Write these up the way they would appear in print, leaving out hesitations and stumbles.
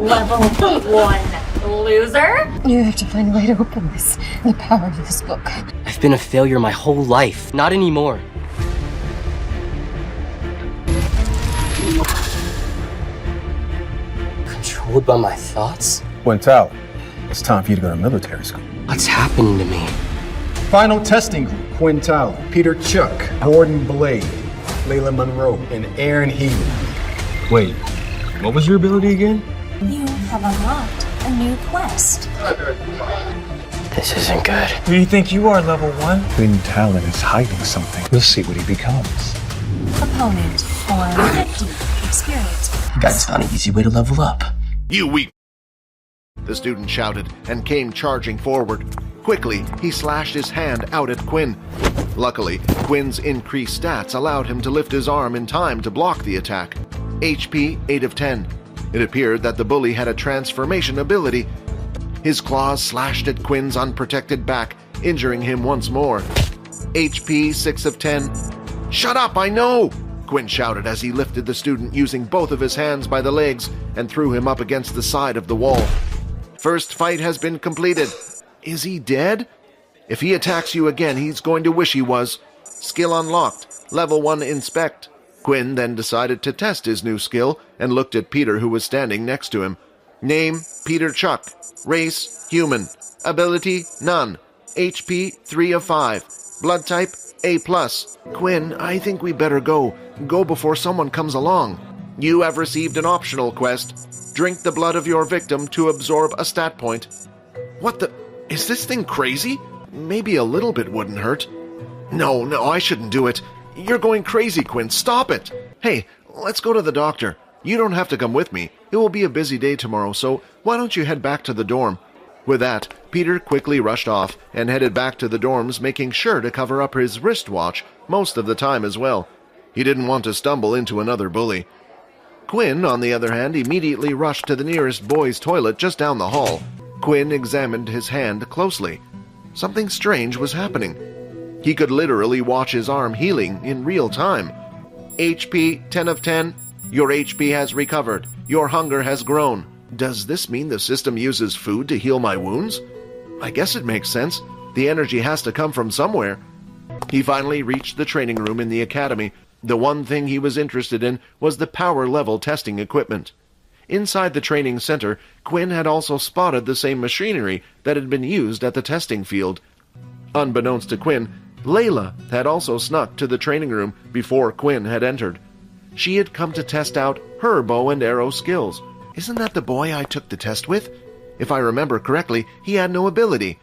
Level 1, loser. You have to find a way to open this. The power of this book. I've been a failure my whole life. Not anymore. Controlled by my thoughts? Quintal, it's time for you to go to military school. What's happening to me? Final testing group: Quintal, Peter Chuck, Vorden Blade, Layla Monroe, and Aaron Healy. Wait, what was your ability again? You have unlocked a new quest. This isn't good. Who do you think you are, level 1? Quintal is hiding something. We'll see what he becomes. Opponent for 50 experience. That's not an easy way to level up. You weak! The student shouted and came charging forward. Quickly, he slashed his hand out at Quinn. Luckily, Quinn's increased stats allowed him to lift his arm in time to block the attack. HP 8 of 10. It appeared that the bully had a transformation ability. His claws slashed at Quinn's unprotected back, injuring him once more. HP 6 of 10. Shut up, I know! Quinn shouted as he lifted the student using both of his hands by the legs and threw him up against the side of the wall. First fight has been completed. Is he dead? If he attacks you again, he's going to wish he was. Skill unlocked. Level 1 inspect. Quinn then decided to test his new skill and looked at Peter, who was standing next to him. Name: Peter Chuck. Race: human. Ability: none. HP: 3 of 5. Blood type: A+. Quinn, I think we better go. Go before someone comes along. You have received an optional quest. Drink the blood of your victim to absorb a stat point. What the... Is this thing crazy? Maybe a little bit wouldn't hurt. No, I shouldn't do it. You're going crazy, Quinn. Stop it. Hey, let's go to the doctor. You don't have to come with me. It will be a busy day tomorrow, so why don't you head back to the dorm? With that, Peter quickly rushed off and headed back to the dorms, making sure to cover up his wristwatch most of the time as well. He didn't want to stumble into another bully. Quinn, on the other hand, immediately rushed to the nearest boys' toilet just down the hall. Quinn examined his hand closely. Something strange was happening. He could literally watch his arm healing in real time. HP 10 of 10. Your HP has recovered. Your hunger has grown. Does this mean the system uses food to heal my wounds? I guess it makes sense. The energy has to come from somewhere. He finally reached the training room in the academy. The one thing he was interested in was the power level testing equipment. Inside the training center, Quinn had also spotted the same machinery that had been used at the testing field. Unbeknownst to Quinn, Layla had also snuck to the training room before Quinn had entered. She had come to test out her bow and arrow skills. Isn't that the boy I took the test with? If I remember correctly, he had no ability.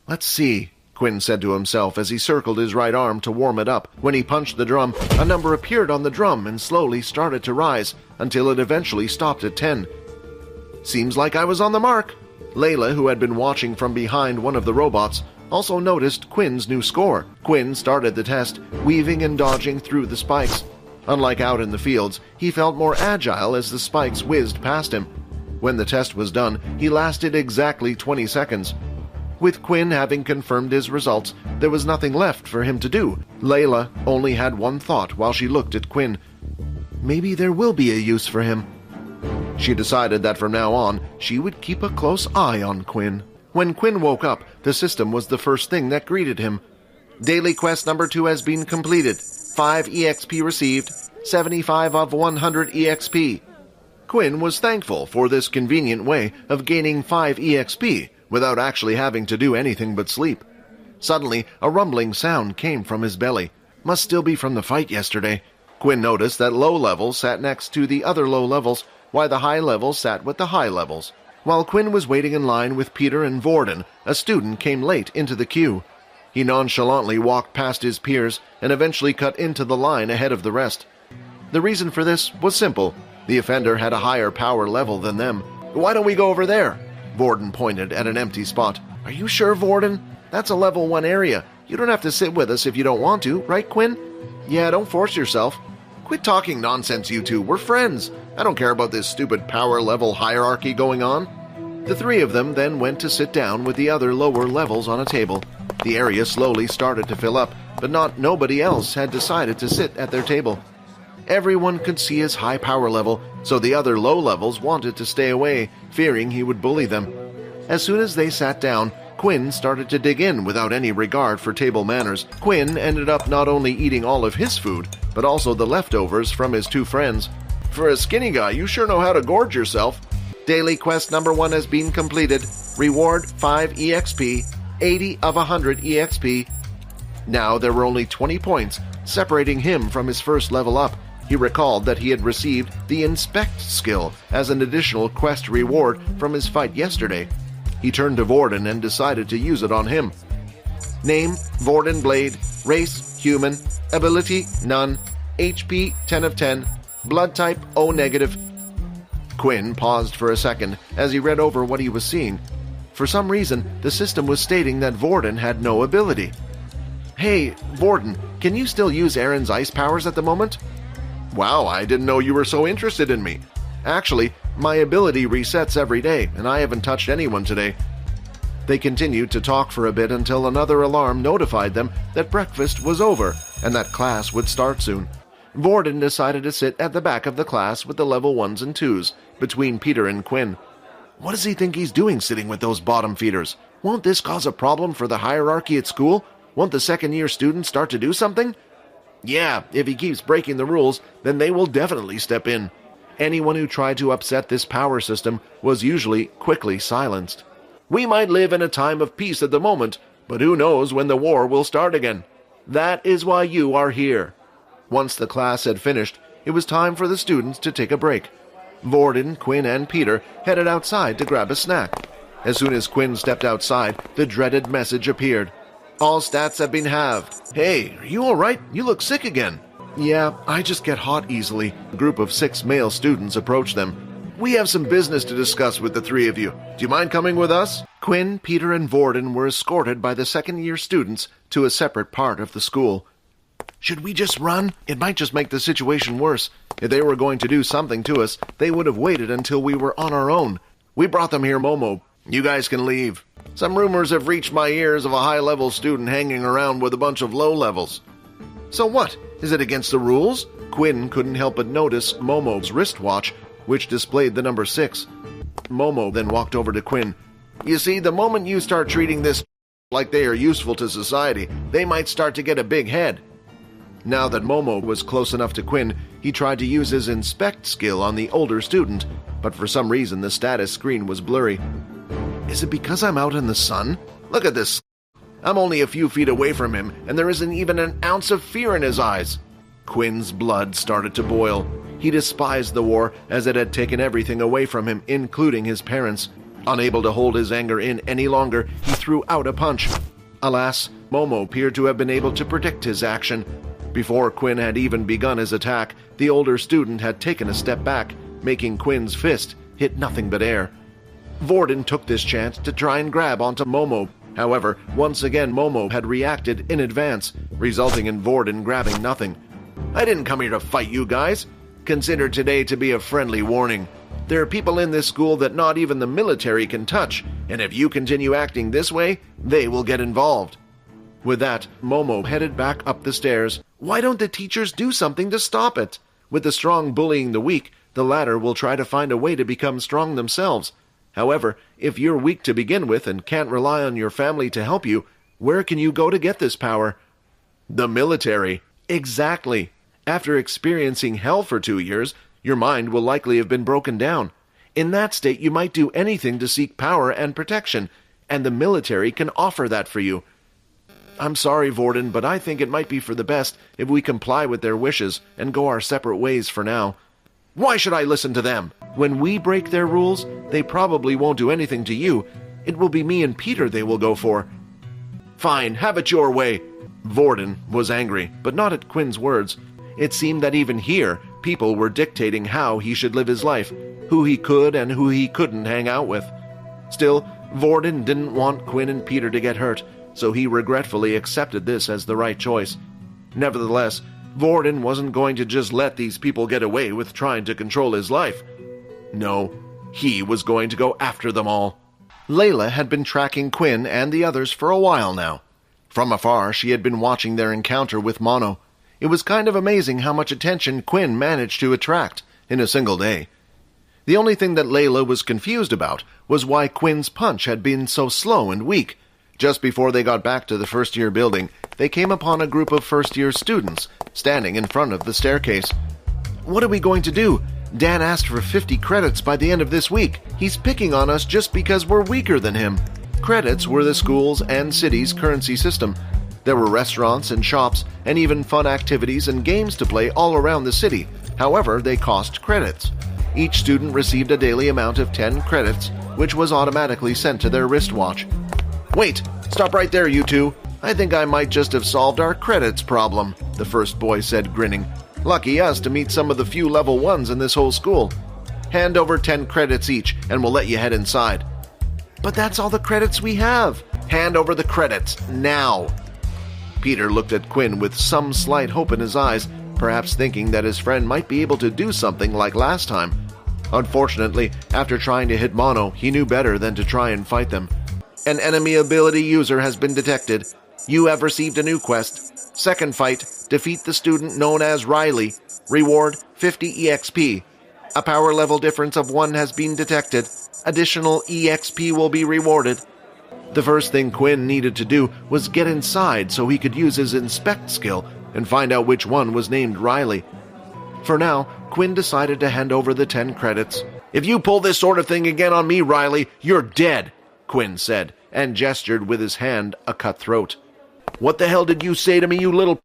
Let's see, Quinn said to himself as he circled his right arm to warm it up. When he punched the drum, a number appeared on the drum and slowly started to rise until it eventually stopped at 10. Seems like I was on the mark. Layla, who had been watching from behind one of the robots, also noticed Quinn's new score. Quinn started the test, weaving and dodging through the spikes. Unlike out in the fields, he felt more agile as the spikes whizzed past him. When the test was done, he lasted exactly 20 seconds. With Quinn having confirmed his results, there was nothing left for him to do. Layla only had one thought while she looked at Quinn. Maybe there will be a use for him. She decided that from now on, she would keep a close eye on Quinn. When Quinn woke up, the system was the first thing that greeted him. Daily quest number 2 has been completed. 5 EXP received, 75 of 100 EXP. Quinn was thankful for this convenient way of gaining 5 EXP without actually having to do anything but sleep. Suddenly, a rumbling sound came from his belly. Must still be from the fight yesterday. Quinn noticed that low levels sat next to the other low levels, while the high levels sat with the high levels. While Quinn was waiting in line with Peter and Vorden, a student came late into the queue. He nonchalantly walked past his peers and eventually cut into the line ahead of the rest. The reason for this was simple. The offender had a higher power level than them. Why don't we go over there? Vorden pointed at an empty spot. Are you sure, Vorden? That's a level 1 area. You don't have to sit with us if you don't want to, right, Quinn? Yeah, don't force yourself. Quit talking nonsense, you two. We're friends. I don't care about this stupid power level hierarchy going on. The three of them then went to sit down with the other lower levels on a table. The area slowly started to fill up, but nobody else had decided to sit at their table. Everyone could see his high power level so the other low levels wanted to stay away, fearing he would bully them. As soon as they sat down, Quinn started to dig in without any regard for table manners. Quinn ended up not only eating all of his food, but also the leftovers from his two friends. For a skinny guy, you sure know how to gorge yourself. Daily quest number 1 has been completed. Reward 5 EXP, 80 of 100 EXP. Now there were only 20 points separating him from his first level up. He recalled that he had received the Inspect skill as an additional quest reward from his fight yesterday. He turned to Vorden and decided to use it on him. Name, Vorden Blade. Race, human. Ability, none. HP, 10 of 10. Blood type, O negative. Quinn paused for a second as he read over what he was seeing. For some reason, the system was stating that Vorden had no ability. Hey, Vorden, can you still use Aaron's ice powers at the moment? Wow, I didn't know you were so interested in me. Actually, my ability resets every day, and I haven't touched anyone today. They continued to talk for a bit until another alarm notified them that breakfast was over and that class would start soon. Vorden decided to sit at the back of the class with the level 1s and 2s, between Peter and Quinn. What does he think he's doing sitting with those bottom feeders? Won't this cause a problem for the hierarchy at school? Won't the second-year students start to do something? Yeah, if he keeps breaking the rules, then they will definitely step in. Anyone who tried to upset this power system was usually quickly silenced. We might live in a time of peace at the moment, but who knows when the war will start again. That is why you are here. Once the class had finished, it was time for the students to take a break. Vorden, Quinn, and Peter headed outside to grab a snack. As soon as Quinn stepped outside, the dreaded message appeared. All stats have been halved. Hey, are you all right? You look sick again. Yeah, I just get hot easily. A group of 6 male students approached them. We have some business to discuss with the 3 of you. Do you mind coming with us? Quinn, Peter, and Vorden were escorted by the second-year students to a separate part of the school. Should we just run? It might just make the situation worse. If they were going to do something to us, they would have waited until we were on our own. We brought them here, Momo. You guys can leave. Some rumors have reached my ears of a high-level student hanging around with a bunch of low-levels. So what? Is it against the rules? Quinn couldn't help but notice Momo's wristwatch, which displayed the number 6. Momo then walked over to Quinn. You see, the moment you start treating this like they are useful to society, they might start to get a big head. Now that Momo was close enough to Quinn, he tried to use his Inspect skill on the older student, but for some reason the status screen was blurry. Is it because I'm out in the sun? Look at this. I'm only a few feet away from him, and there isn't even an ounce of fear in his eyes. Quinn's blood started to boil. He despised the war, as it had taken everything away from him, including his parents. Unable to hold his anger in any longer, he threw out a punch. Alas, Momo appeared to have been able to predict his action. Before Quinn had even begun his attack, the older student had taken a step back, making Quinn's fist hit nothing but air. Vorden took this chance to try and grab onto Momo. However, once again Momo had reacted in advance, resulting in Vorden grabbing nothing. I didn't come here to fight you guys. Consider today to be a friendly warning. There are people in this school that not even the military can touch, and if you continue acting this way, they will get involved. With that, Momo headed back up the stairs. Why don't the teachers do something to stop it? With the strong bullying the weak, the latter will try to find a way to become strong themselves. However, if you're weak to begin with and can't rely on your family to help you, where can you go to get this power? The military. Exactly. After experiencing hell for 2 years, your mind will likely have been broken down. In that state, you might do anything to seek power and protection, and the military can offer that for you. I'm sorry, Vorden, but I think it might be for the best if we comply with their wishes and go our separate ways for now. Why should I listen to them? When we break their rules, they probably won't do anything to you. It will be me and Peter they will go for. Fine, have it your way. Vorden was angry, but not at Quinn's words. It seemed that even here, people were dictating how he should live his life, who he could and who he couldn't hang out with. Still, Vorden didn't want Quinn and Peter to get hurt, so he regretfully accepted this as the right choice. Nevertheless, Vorden wasn't going to just let these people get away with trying to control his life. No, he was going to go after them all. Layla had been tracking Quinn and the others for a while now. From afar, she had been watching their encounter with Mono. It was kind of amazing how much attention Quinn managed to attract, in a single day. The only thing that Layla was confused about was why Quinn's punch had been so slow and weak. Just before they got back to the first-year building, they came upon a group of first-year students standing in front of the staircase. "What are we going to do? Dan asked for 50 credits by the end of this week. He's picking on us just because we're weaker than him." Credits were the school's and city's currency system. There were restaurants and shops and even fun activities and games to play all around the city. However, they cost credits. Each student received a daily amount of 10 credits, which was automatically sent to their wristwatch. "Wait! Stop right there, you two! I think I might just have solved our credits problem," the first boy said, grinning. "Lucky us to meet some of the few level 1s in this whole school. Hand over 10 credits each, and we'll let you head inside." "But that's all the credits we have!" "Hand over the credits, now!" Peter looked at Quinn with some slight hope in his eyes, perhaps thinking that his friend might be able to do something like last time. Unfortunately, after trying to hit Mono, he knew better than to try and fight them. "An enemy ability user has been detected. You have received a new quest. Second fight, defeat the student known as Rylee. Reward 50 EXP. A power level difference of 1 has been detected. Additional EXP will be rewarded." The first thing Quinn needed to do was get inside so he could use his inspect skill and find out which one was named Rylee. For now, Quinn decided to hand over the 10 credits. "If you pull this sort of thing again on me, Rylee, you're dead," Quinn said, and gestured with his hand a cut throat. "What the hell did you say to me, you little—"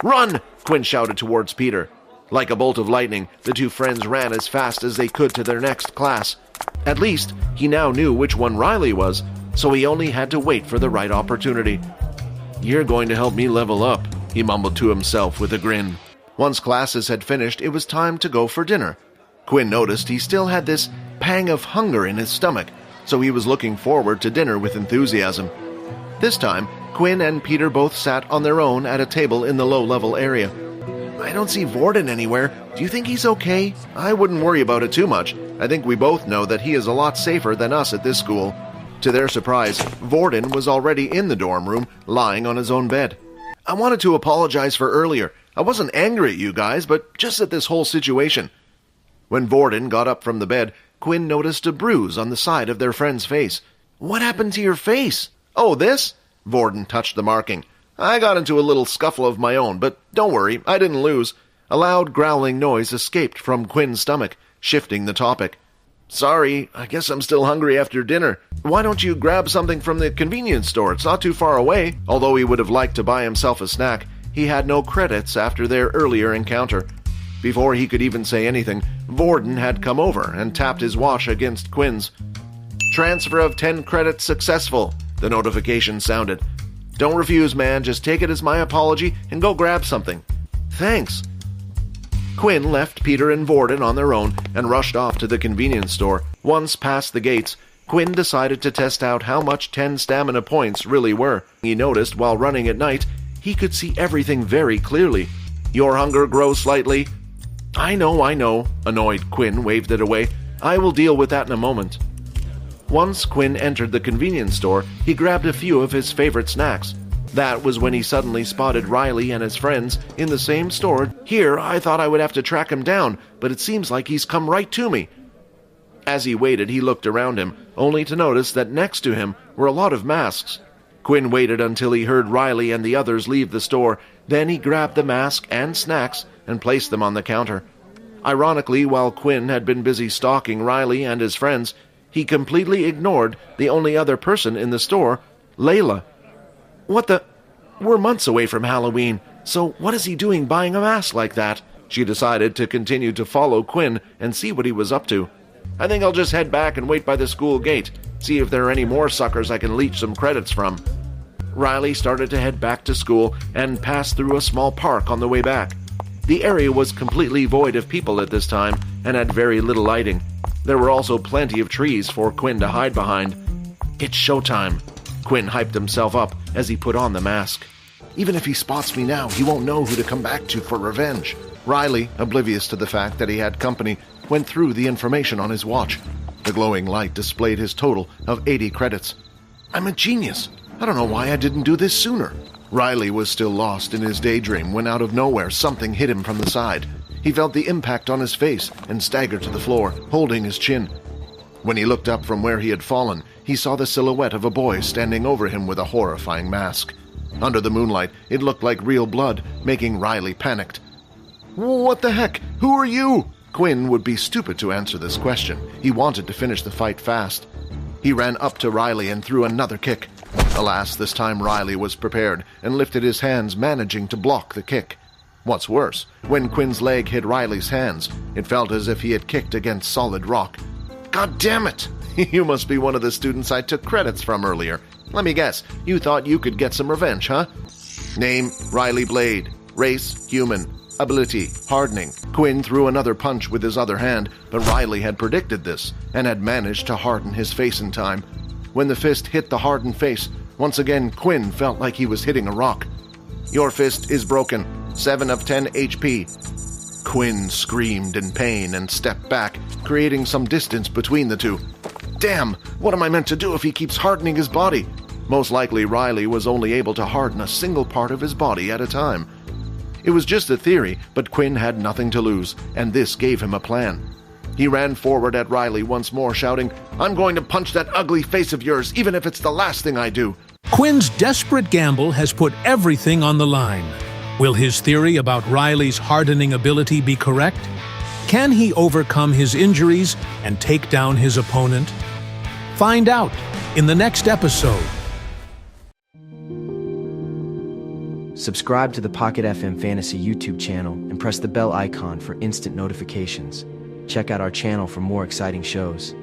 "Run!" Quinn shouted towards Peter. Like a bolt of lightning, the two friends ran as fast as they could to their next class. At least, he now knew which one Rylee was, so he only had to wait for the right opportunity. "You're going to help me level up," he mumbled to himself with a grin. Once classes had finished, it was time to go for dinner. Quinn noticed he still had this pang of hunger in his stomach, so he was looking forward to dinner with enthusiasm. This time, Quinn and Peter both sat on their own at a table in the low-level area. "I don't see Vorden anywhere. Do you think he's okay?" "I wouldn't worry about it too much. I think we both know that he is a lot safer than us at this school." To their surprise, Vorden was already in the dorm room, lying on his own bed. "I wanted to apologize for earlier. I wasn't angry at you guys, but just at this whole situation." When Vorden got up from the bed, Quinn noticed a bruise on the side of their friend's face. "What happened to your face?" "Oh, this?" Vorden touched the marking. "I got into a little scuffle of my own, but don't worry, I didn't lose." A loud growling noise escaped from Quinn's stomach, shifting the topic. "Sorry, I guess I'm still hungry after dinner. Why don't you grab something from the convenience store? It's not too far away." Although he would have liked to buy himself a snack, he had no credits after their earlier encounter. Before he could even say anything, Vorden had come over and tapped his watch against Quinn's. "Transfer of 10 credits successful," the notification sounded. "Don't refuse, man. Just take it as my apology and go grab something." "Thanks." Quinn left Peter and Vorden on their own and rushed off to the convenience store. Once past the gates, Quinn decided to test out how much 10 stamina points really were. He noticed while running at night, he could see everything very clearly. "Your hunger grows slightly." I know. Annoyed, Quinn waved it away. "I will deal with that in a moment." Once Quinn entered the convenience store, he grabbed a few of his favorite snacks. That was when he suddenly spotted Rylee and his friends in the same store. "Here, I thought I would have to track him down, but it seems like he's come right to me." As he waited, he looked around him, only to notice that next to him were a lot of masks. Quinn waited until he heard Rylee and the others leave the store. Then he grabbed the mask and snacks and placed them on the counter. Ironically, while Quinn had been busy stalking Rylee and his friends, he completely ignored the only other person in the store, Layla. "What the? We're months away from Halloween, so what is he doing buying a mask like that?" She decided to continue to follow Quinn and see what he was up to. "I think I'll just head back and wait by the school gate, see if there are any more suckers I can leech some credits from." Rylee started to head back to school and passed through a small park on the way back. The area was completely void of people at this time and had very little lighting. There were also plenty of trees for Quinn to hide behind. "It's showtime." Quinn hyped himself up as he put on the mask. "Even if he spots me now, he won't know who to come back to for revenge." Rylee, oblivious to the fact that he had company, went through the information on his watch. The glowing light displayed his total of 80 credits. "I'm a genius. I don't know why I didn't do this sooner." Rylee was still lost in his daydream when out of nowhere something hit him from the side. he felt the impact on his face and staggered to the floor, holding his chin. When he looked up from where he had fallen, he saw the silhouette of a boy standing over him with a horrifying mask. Under the moonlight, it looked like real blood, making Rylee panicked. "What the heck? Who are you?" Quinn would be stupid to answer this question. He wanted to finish the fight fast. He ran up to Rylee and threw another kick. Alas, this time Rylee was prepared and lifted his hands, managing to block the kick. What's worse, when Quinn's leg hit Rylee's hands, it felt as if he had kicked against solid rock. "God damn it! You must be one of the students I took credits from earlier. Let me guess, you thought you could get some revenge, huh?" Name, Rylee Blade. Race, human. Ability, hardening. Quinn threw another punch with his other hand, but Rylee had predicted this and had managed to harden his face in time. When the fist hit the hardened face, once again Quinn felt like he was hitting a rock. "Your fist is broken. 7 of 10 HP. Quinn screamed in pain and stepped back, creating some distance between the two. Damn, what am I meant to do if he keeps hardening his body? Most likely Rylee was only able to harden a single part of his body at a time. It was just a theory, but Quinn had nothing to lose, and this gave him a plan. He ran forward at Rylee once more, shouting, "I'm going to punch that ugly face of yours, even if it's the last thing I do." Quinn's desperate gamble has put everything on the line. Will his theory about Rylee's hardening ability be correct? Can he overcome his injuries and take down his opponent? Find out in the next episode. Subscribe to the Pocket FM Fantasy YouTube channel and press the bell icon for instant notifications. Check out our channel for more exciting shows.